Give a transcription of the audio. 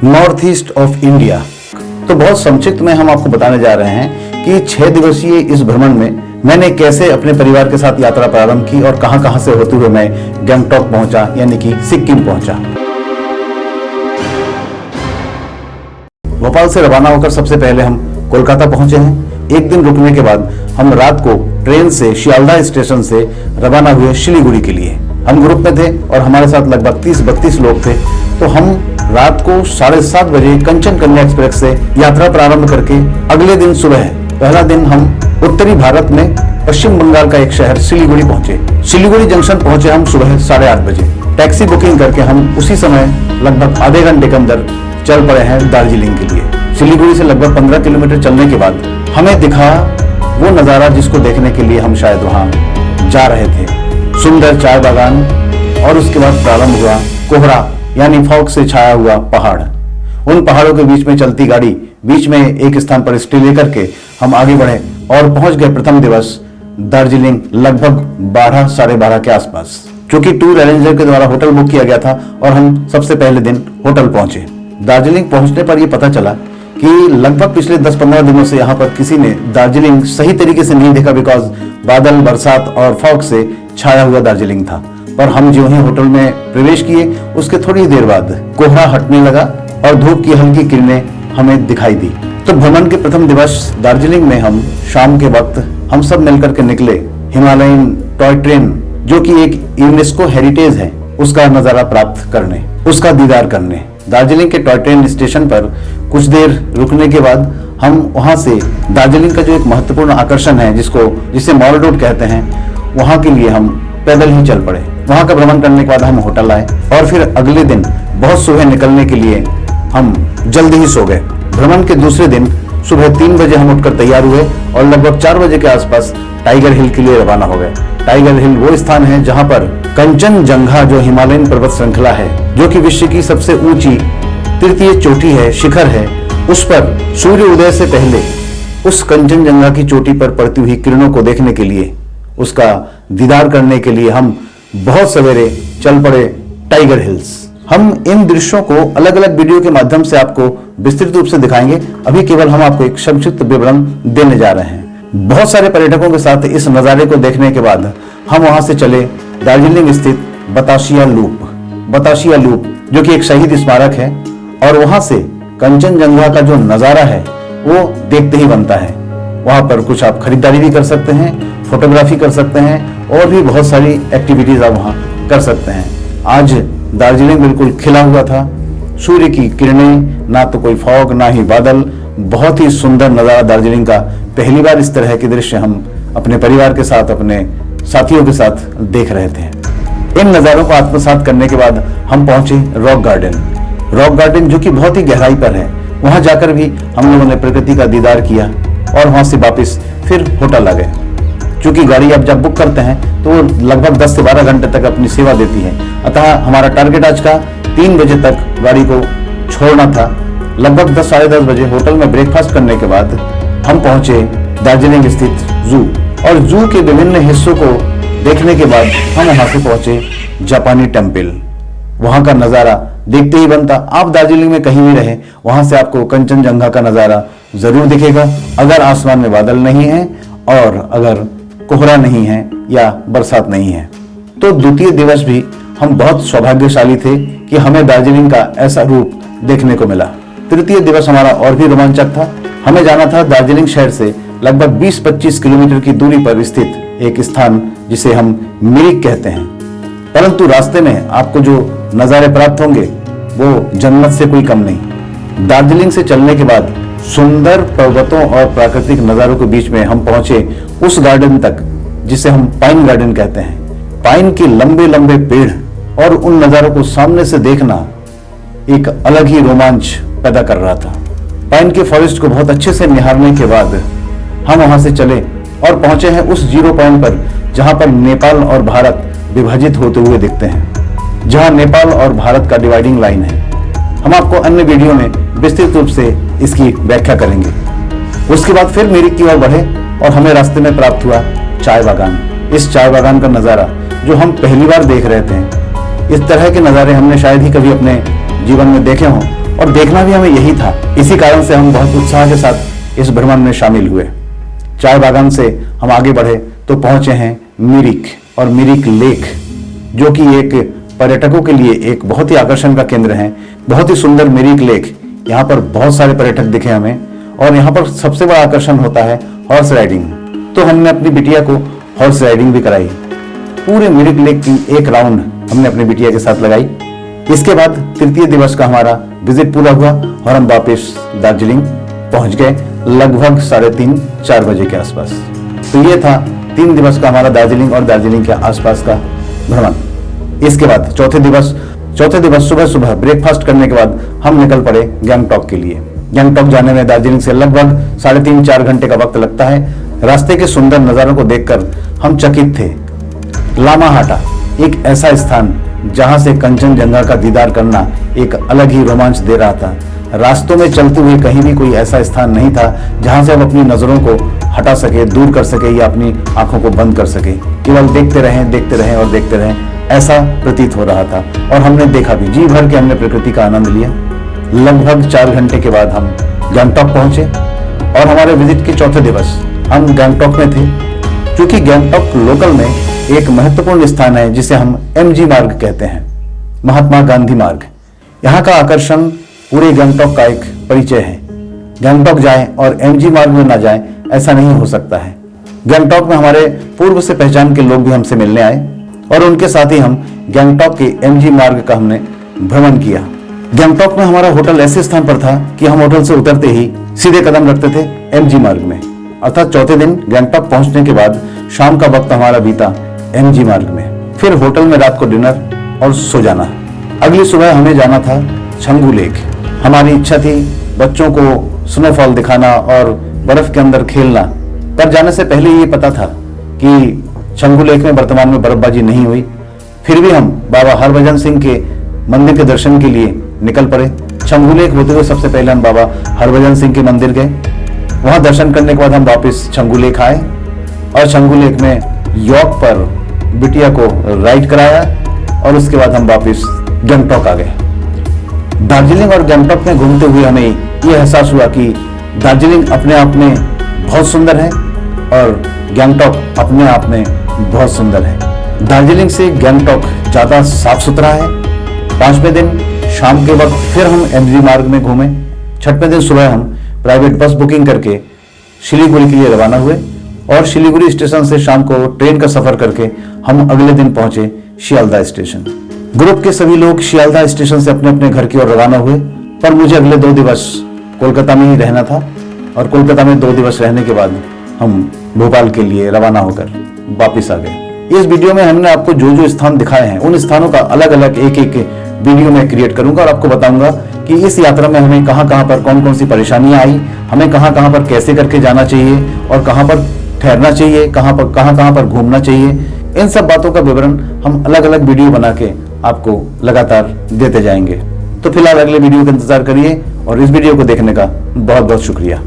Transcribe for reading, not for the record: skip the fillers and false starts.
North east of India. तो बहुत संक्षिप्त में हम आपको बताने जा रहे हैं कि 6 दिवसीय इस भ्रमण में मैंने कैसे अपने परिवार के साथ यात्रा प्रारंभ की और कहां से होते हुए मैं गंगटोक पहुंचा, यानी कि सिक्किम पहुंचा। भोपाल से रवाना होकर सबसे पहले हम कोलकाता पहुंचे हैं। एक दिन रुकने के बाद हम रात को ट्रेन से शियालदह स्टेशन से रवाना हुए सिलीगुड़ी के लिए। हम ग्रुप में थे और हमारे साथ लगभग 30-32 लोग थे। तो हम रात को 7:30 बजे कंचन कन्या एक्सप्रेस से यात्रा प्रारंभ करके अगले दिन सुबह पहला दिन हम उत्तरी भारत में पश्चिम बंगाल का एक शहर सिलीगुड़ी पहुंचे। सिलीगुड़ी जंक्शन पहुंचे हम सुबह 8:30 बजे। टैक्सी बुकिंग करके हम उसी समय लगभग आधे घंटे के अंदर चल पड़े हैं दार्जिलिंग के लिए। सिलीगुड़ी से लगभग 15 किलोमीटर चलने के बाद हमें दिखा वो नजारा जिसको देखने के लिए हम शायद वहां जा रहे थे। सुंदर चाय बागान और उसके बाद प्रारंभ हुआ कोहरा यानी फॉग से छाया हुआ पहाड़। उन पहाड़ों के बीच में चलती गाड़ी बीच में एक स्थान पर स्टे लेकर के हम आगे बढ़े और पहुंच गए प्रथम दिवस दार्जिलिंग लगभग 12-12:30 के आसपास। चूंकि टूर अरेंजर के द्वारा होटल बुक किया गया था और हम सबसे पहले दिन होटल पहुंचे। दार्जिलिंग पहुंचने पर यह पता चला कि लगभग पिछले 10-15 दिनों से यहाँ पर किसी ने दार्जिलिंग सही तरीके से नहीं देखा, बिकॉज बादल, बरसात और फॉग से छाया हुआ दार्जिलिंग था। पर हम जो ही होटल में प्रवेश किए उसके थोड़ी देर बाद कोहरा हटने लगा और धूप की हल्की किरणें हमें दिखाई दी। तो भ्रमण के प्रथम दिवस दार्जिलिंग में हम शाम के वक्त हम सब मिलकर के निकले हिमालयन टॉय ट्रेन, जो कि एक यूनेस्को हेरिटेज है, उसका नजारा प्राप्त करने, उसका दीदार करने। दार्जिलिंग के टॉय ट्रेन स्टेशन पर कुछ देर रुकने के बाद हम वहां से दार्जिलिंग का जो एक महत्वपूर्ण आकर्षण है जिसे मॉल रोड कहते हैं, वहां के लिए हम पैदल ही चल पड़े। वहां का भ्रमण करने के बाद हम होटल आए और फिर अगले दिन बहुत सुबह निकलने के लिए हम जल्दी ही सो गए। भ्रमण के दूसरे दिन सुबह 3 बजे हम उठकर तैयार हुए और लगभग 4 बजे के आसपास टाइगर हिल के लिए रवाना हो गए। टाइगर हिल वो स्थान है जहां पर कंचनजंगा जो हिमालयन पर्वत श्रृंखला है, जो कि विश्व की सबसे ऊंची तृतीय चोटी है, शिखर है, उस पर सूर्य उदय से पहले उस कंचनजंगा की चोटी पर पड़ती हुई किरणों को देखने के लिए, उसका दीदार करने के लिए हम बहुत सवेरे चल पड़े टाइगर हिल्स। हम इन दृश्यों को अलग अलग वीडियो के माध्यम से आपको विस्तृत रूप से दिखाएंगे। अभी केवल हम आपको एक संक्षिप्त विवरण देने जा रहे हैं। बहुत सारे पर्यटकों के साथ इस नज़ारे को देखने के बाद हम वहां से चले दार्जिलिंग स्थित बतासिया लूप जो कि एक शहीद स्मारक है, और वहां से कंचनजंगा का जो नजारा है वो देखते ही बनता है। वहां पर कुछ आप खरीदारी भी कर सकते हैं, फोटोग्राफी कर सकते हैं और भी बहुत सारी एक्टिविटीज आप वहां कर सकते हैं। आज दार्जिलिंग बिल्कुल खिला हुआ था, सूर्य की किरणें, ना तो कोई फॉग ना ही बादल, बहुत ही सुंदर नजारा दार्जिलिंग का। पहली बार इस तरह के दृश्य हम अपने परिवार के साथ, अपने साथियों के साथ देख रहे थे। इन नज़ारों को आत्मसात करने के बाद हम पहुंचे रॉक गार्डन जो कि बहुत ही गहराई पर है। वहां जाकर भी हम लोगों ने प्रकृति का दीदार किया और वहां से वापस फिर होटल आ गए। क्योंकि गाड़ी आप जब बुक करते हैं तो वो लगभग 10 से 12 घंटे तक अपनी सेवा देती है, अतः हमारा टारगेट आज का 3 बजे तक गाड़ी को छोड़ना था। लगभग 10-10:30 बजे होटल में ब्रेकफास्ट करने के बाद हम पहुंचे दार्जिलिंग स्थित जू, और जू के विभिन्न हिस्सों को देखने के बाद हम वहां से पहुंचे जापानी टेम्पल। वहां का नजारा देखते ही बनता। आप दार्जिलिंग में कहीं भी रहे, वहां से आपको कंचनजंगा का नजारा जरूर दिखेगा, अगर आसमान में बादल नहीं है और अगर कोहरा नहीं है या बरसात नहीं है। तो द्वितीय दिवस भी हम बहुत सौभाग्यशाली थे कि हमें दार्जिलिंग का ऐसा रूप देखने को मिला। तृतीय दिवस हमारा और भी रोमांचक था। हमें जाना था दार्जिलिंग शहर से लगभग 20-25 किलोमीटर की दूरी पर स्थित एक स्थान जिसे हम मिरिक कहते हैं। परंतु रास्ते में आपको जो नज़ारे प्राप्त होंगे वो जन्नत से कोई कम नहीं। दार्जिलिंग से चलने के बाद सुंदर पर्वतों और प्राकृतिक नज़ारों के बीच में हम पहुंचे उस गार्डन तक जिसे हम पाइन गार्डन कहते हैं। पाइन के लंबे लंबे पेड़ और उन नज़ारों को सामने से देखना एक अलग ही रोमांच पैदा कर रहा था। पाइन के फॉरेस्ट को बहुत अच्छे से निहारने के बाद हम वहां से चले और पहुंचे हैं उस जीरो पॉइंट पर जहां पर नेपाल और भारत विभाजित होते हुए दिखते हैं, जहां नेपाल और भारत का डिवाइडिंग लाइन है। हम आपको अन्य वीडियो में विस्तृत रूप से इसकी व्याख्या करेंगे। उसके बाद फिर मिरिक की ओर बढ़े और हमें रास्ते में प्राप्त हुआ चाय बागान। इस चाय बागान का नज़ारा जो हम पहली बार देख रहे थे, इस तरह के नज़ारे हमने शायद ही कभी अपने जीवन में देखे हों, और देखना भी हमें यही था। इसी कारण से हम बहुत उत्साह के साथ इस भ्रमण में शामिल हुए। चाय बागान से हम आगे बढ़े तो पहुंचे हैं मिरिक और मिरिक लेक, जो कि एक पर्यटकों के लिए एक बहुत ही आकर्षण का केंद्र है। बहुत ही सुंदर मिरिक लेक, यहाँ पर बहुत सारे पर्यटक दिखे हमें, और यहाँ पर सबसे बड़ा आकर्षण होता है हॉर्स राइडिंग। तो हमने अपनी बिटिया को हॉर्स राइडिंग भी कराई। पूरे मिरिक लेक की एक राउंड हमने अपनी बिटिया के साथ लगाई। इसके बाद तृतीय दिवस का हमारा विजिट पूरा हुआ और हम वापस दार्जिलिंग पहुंच गए लगभग 3:30-4 बजे के आसपास। तो ये था 3 दिवस का हमारा दार्जिलिंग और दार्जिलिंग के आसपास का भ्रमण। इसके बाद चौथे दिवस सुबह सुबह ब्रेकफास्ट करने के बाद हम निकल पड़े गैंगटॉक के लिए। गैंगटॉक जाने में दार्जिलिंग से लगभग 3.5-4 घंटे का वक्त लगता है। रास्ते के सुंदर नजारों को देखकर हम चकित थे। लामाहाटा एक ऐसा स्थान जहां से कंचनजंगा का दीदार करना एक अलग ही रोमांच दे रहा था। रास्तों में चलते हुए कहीं भी कोई ऐसा स्थान नहीं था जहां से हम अपनी नजरों को हटा सके, दूर कर सके या अपनी आंखों को बंद कर सके। केवल देखते रहें, ऐसा प्रतीत हो रहा था। और हमने देखा भी, जी भर के हमने प्रकृति का आनंद लिया। लगभग 4 घंटे के बाद हम गैंगटॉक पहुंचे और हमारे विजिट के चौथे दिवस हम गैंगटॉक में थे। क्योंकि गैंगटॉक लोकल में एक महत्वपूर्ण स्थान है जिसे हम MG मार्ग कहते हैं, महात्मा गांधी मार्ग। यहाँ का आकर्षण पूरे गैंगटॉक का एक परिचय है। गैंगटॉक जाएं और MG मार्ग में ना जाएं, ऐसा नहीं हो सकता है। गैंगटॉक में हमारे पूर्व से पहचान के लोग भी हमसे मिलने आए और उनके साथ ही हम गैंगटॉक के MG मार्ग का हमने भ्रमण किया। गैंगटॉक में हमारा होटल ऐसे स्थान पर था कि हम होटल से उतरते ही सीधे कदम रखते थे MG मार्ग में। अर्थात चौथे दिन गैंगटॉक पहुंचने के बाद शाम का वक्त हमारा बीता MG मार्ग में। फिर होटल में रात को डिनर और सो जाना। अगली सुबह हमें जाना था छंगू लेक। हमारी इच्छा थी बच्चों को स्नोफॉल दिखाना और बर्फ के अंदर खेलना, पर जाने से पहले ये पता था कि छंगू लेक में वर्तमान में बर्फबाजी नहीं हुई। फिर भी हम बाबा हरभजन सिंह के मंदिर के दर्शन के लिए निकल पड़े। छंगू लेक होते हुए सबसे पहले हम बाबा हरभजन सिंह के मंदिर गए। वहां दर्शन करने के बाद हम वापस छंगू लेक आए और छंगू लेक में यॉक पर बिटिया को राइड कराया और उसके बाद हम वापस गैंगटॉक आ गए। दार्जिलिंग और गैंगटॉक में घूमते हुए हमें ये एहसास हुआ कि दार्जिलिंग अपने आप में बहुत सुंदर है और गैंगटॉक अपने आप में बहुत सुंदर है। दार्जिलिंग से गैंगटॉक ज्यादा साफ सुथरा है। 5वें दिन शाम के वक्त फिर हम MG मार्ग में घूमे। 6वें दिन सुबह हम प्राइवेट बस बुकिंग करके शिलीगुड़ी के लिए रवाना हुए और शिलीगुड़ी स्टेशन से शाम को ट्रेन का सफर करके हम अगले दिन पहुंचे शियालदह स्टेशन। ग्रुप के सभी लोग शियालदह स्टेशन से अपने अपने घर की ओर रवाना हुए, पर मुझे अगले 2 दिवस कोलकाता में ही रहना था और कोलकाता में 2 दिवस रहने के बाद हम भोपाल के लिए रवाना होकर वापिस आ गए। इस वीडियो में हमने आपको जो जो स्थान दिखाए हैं उन स्थानों का अलग अलग एक वीडियो में क्रिएट करूंगा और आपको बताऊंगा कि इस यात्रा में हमें कहां कहां पर कौन कौन सी परेशानियां आई, हमें कहां कहां पर कैसे करके जाना चाहिए और कहां पर ठहरना चाहिए, कहां कहां पर घूमना चाहिए। इन सब बातों का विवरण हम अलग अलग वीडियो बना के आपको लगातार देते जाएंगे। तो फिलहाल अगले वीडियो का इंतजार करिए और इस वीडियो को देखने का बहुत बहुत शुक्रिया।